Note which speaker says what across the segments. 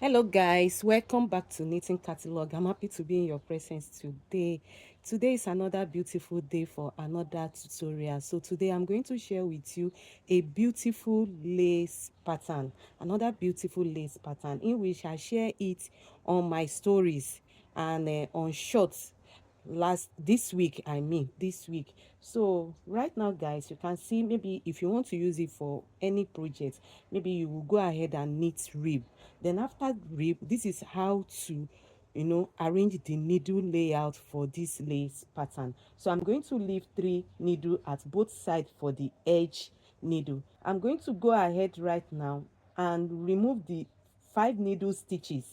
Speaker 1: Hello guys, welcome back to Knitting Catalog. I'm happy to be in your presence today. Today is another beautiful day for another tutorial. So today I'm going to share with you a beautiful lace pattern, another beautiful lace pattern in which I share it on my stories and on shorts this week. This week. So right now guys, you can see, maybe if you want to use it for any project, maybe you will go ahead and knit rib. Then after rib, this is how to arrange the needle layout for this lace pattern. So I'm going to leave 3 needle at both sides for the edge needle. I'm going to go ahead right now and remove the 5 needle stitches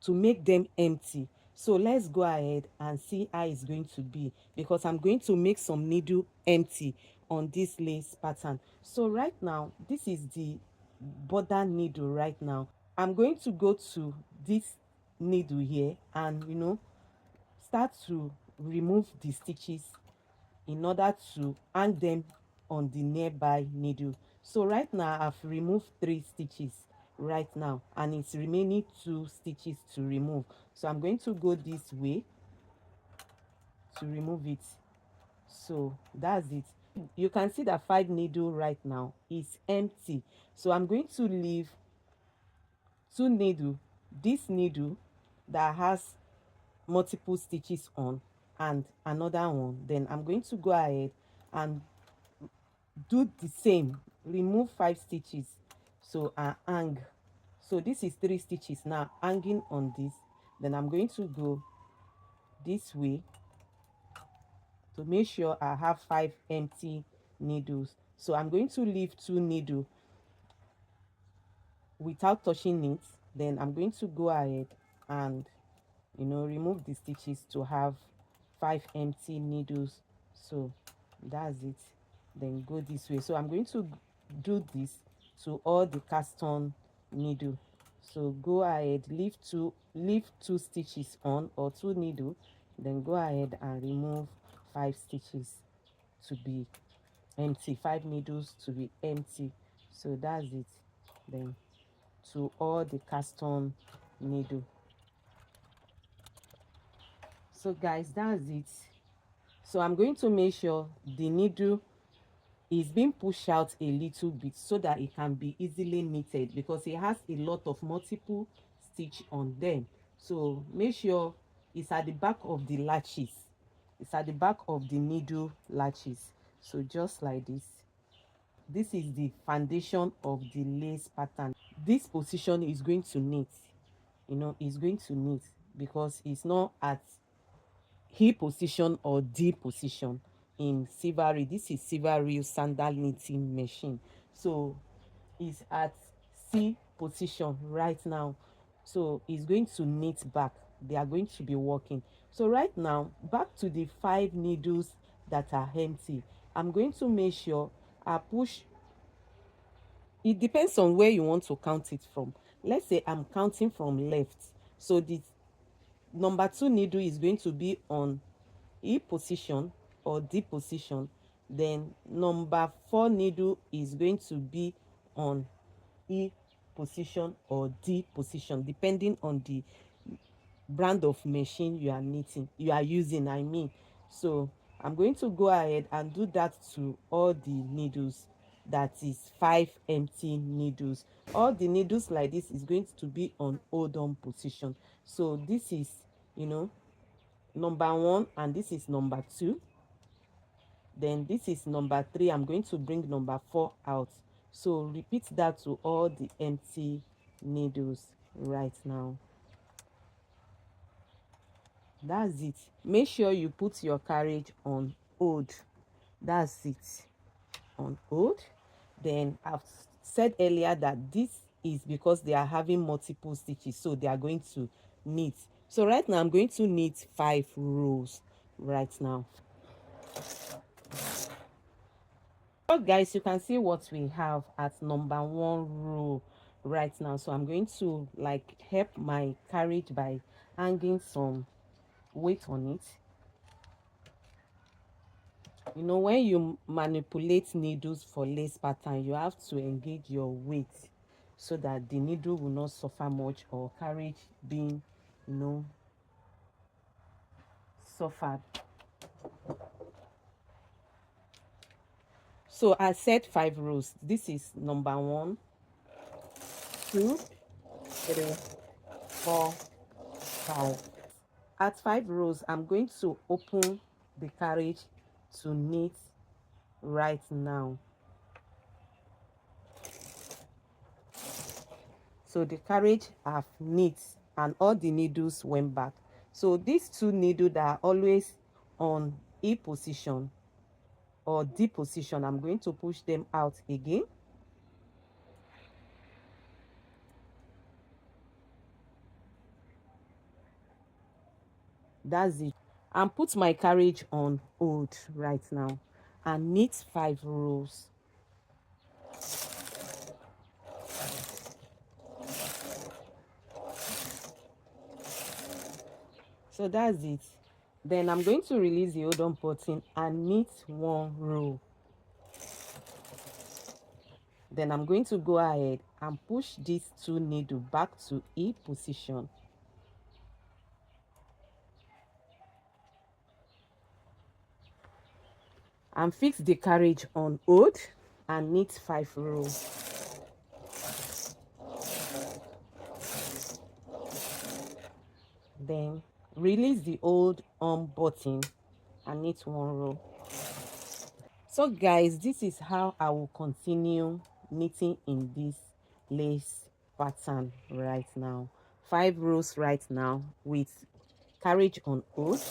Speaker 1: to make them empty. So let's go ahead and see how it's going to be, because I'm going to make some needle empty on this lace pattern. So right now, this is the border needle. Right now I'm going to go to this needle here and start to remove the stitches in order to hang them on the nearby needle. So right now I've removed 3 stitches right now, and it's remaining 2 stitches to remove. So I'm going to go this way to remove it. So that's it. You can see that 5 needle right now is empty. So I'm going to leave 2 needle, this needle that has multiple stitches on, and another one. Then I'm going to go ahead and do the same, remove 5 stitches, so I hang. So this is 3 stitches now hanging on this. Then I'm going to go this way to make sure I have 5 empty needles. So I'm going to leave 2 needle without touching it. Then I'm going to go ahead and remove the stitches to have 5 empty needles. So that's it. Then go this way. So I'm going to do this to all the cast on needle. So go ahead, leave two stitches on, or 2 needle. Then go ahead and remove 5 stitches to be empty, 5 needles to be empty. So that's it. Then to all the cast on needle. So guys, that's it. So I'm going to make sure the needle is being pushed out a little bit so that it can be easily knitted, because it has a lot of multiple stitch on them. So make sure it's at the back of the latches, it's at the back of the needle latches. So just like this. This is the foundation of the lace pattern. This position is going to knit, is going to knit, because it's not at he position or D position in Silvery. This is Silvery sandal knitting machine. So it's at C position right now. So it's going to knit back. They are going to be working. So right now, back to the 5 needles that are empty. I'm going to make sure I push. It depends on where you want to count it from. Let's say I'm counting from left. So the number 2 needle is going to be on E position or D position. Then number 4 needle is going to be on E position or D position, depending on the brand of machine you are using, So I'm going to go ahead and do that to all the needles. That is 5 empty needles. All the needles like this is going to be on hold on position. So this is number 1, and this is number 2. Then this is number 3. I'm going to bring number 4 out. So repeat that to all the empty needles right now. That's it. Make sure you put your carriage on hold. That's it, on hold. Then I've said earlier that this is because they are having multiple stitches, so they are going to knit. So right now I'm going to knit 5 rows right now. So guys, you can see what we have at number 1 row right now. So I'm going to help my carriage by hanging some weight on it. When you manipulate needles for lace pattern, you have to engage your weight. so that the needle will not suffer much or carriage being, you know, suffered. So I said 5 rows. This is number 1, 2, 3, 4, 5. At 5 rows, I'm going to open the carriage to knit right now. So the carriage have knit and all the needles went back. So these 2 needles that are always on E position or D position, I'm going to push them out again. That's it. And put my carriage on hold right now and knit 5 rows. So that's it. Then I'm going to release the hold on button and knit 1 row. Then I'm going to go ahead and push these 2 needles back to E position. And fix the carriage on hold and knit 5 rows. Then release the hold on button and knit 1 row. So guys, this is how I will continue knitting in this lace pattern right now. 5 rows right now with carriage on hold.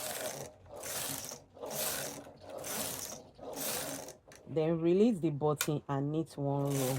Speaker 1: Then release the button and knit 1 row.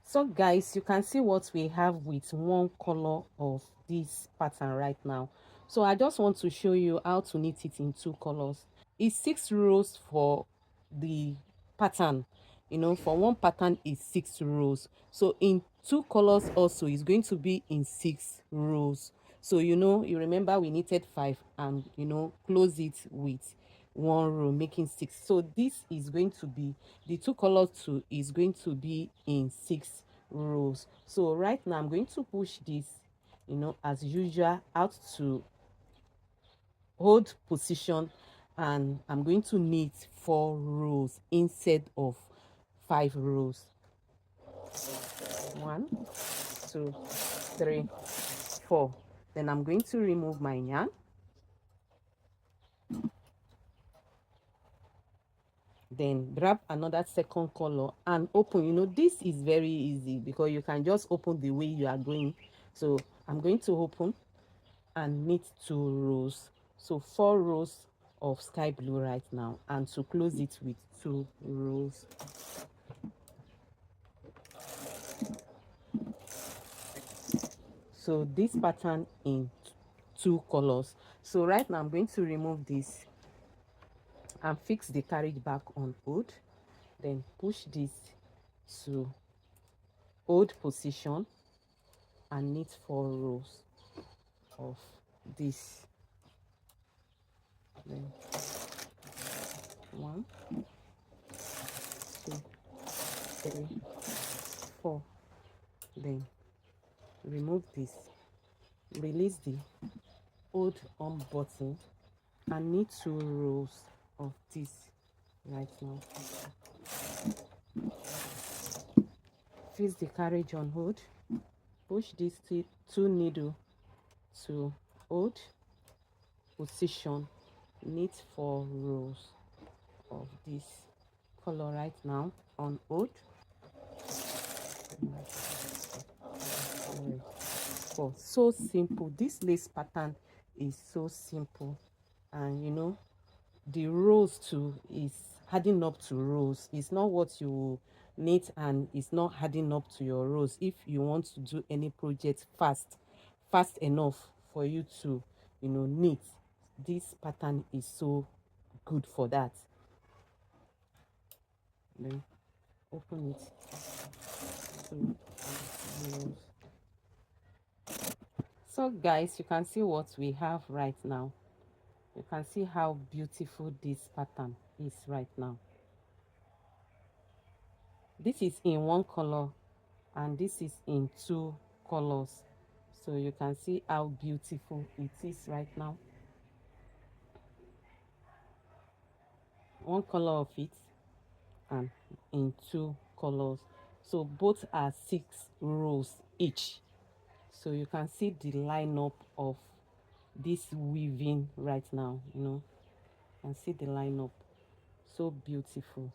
Speaker 1: So guys, you can see what we have with one color of this pattern right now. So I just want to show you how to knit it in 2 colors. It's 6 rows for the pattern. You know, for one pattern is 6 rows. So in 2 colors also is going to be in 6 rows. So you know, you remember we knitted 5 and you know close it with 1 row, making 6. So this is going to be the 2 colors too is going to be in 6 rows. So right now I'm going to push this, you know, as usual out to hold position, and I'm going to knit 4 rows instead of 5 rows. 1, 2, 3, 4. Then I'm going to remove my yarn. Then grab another second color and open. You know, this is very easy because you can just open the way you are going. So I'm going to open and knit 2 rows. So 4 rows of sky blue right now, and to close it with 2 rows. So this pattern in 2 colors. So right now I'm going to remove this and fix the carriage back on hold. Then push this to hold position and knit 4 rows of this. Then 1, 2, 3, 4. Then remove this, release the hold on button and knit 2 rows of this right now. Fix the carriage on hold, push these 2 needle to hold position, knit 4 rows of this color right now on hold. 4. So simple. This lace pattern is so simple, and you know the rows too is adding up to rows. It's not what you knit and it's not adding up to your rows. If you want to do any project fast enough for you to, you know, knit, this pattern is so good for that. Then open it. 2 rows. So guys, you can see what we have right now. You can see how beautiful this pattern is right now. This is in one color and this is in two colors, so you can see how beautiful it is right now. One color of it and in two colors, so both are 6 rows each. So you can see the lineup of this weaving right now, you know, and see the lineup, so beautiful.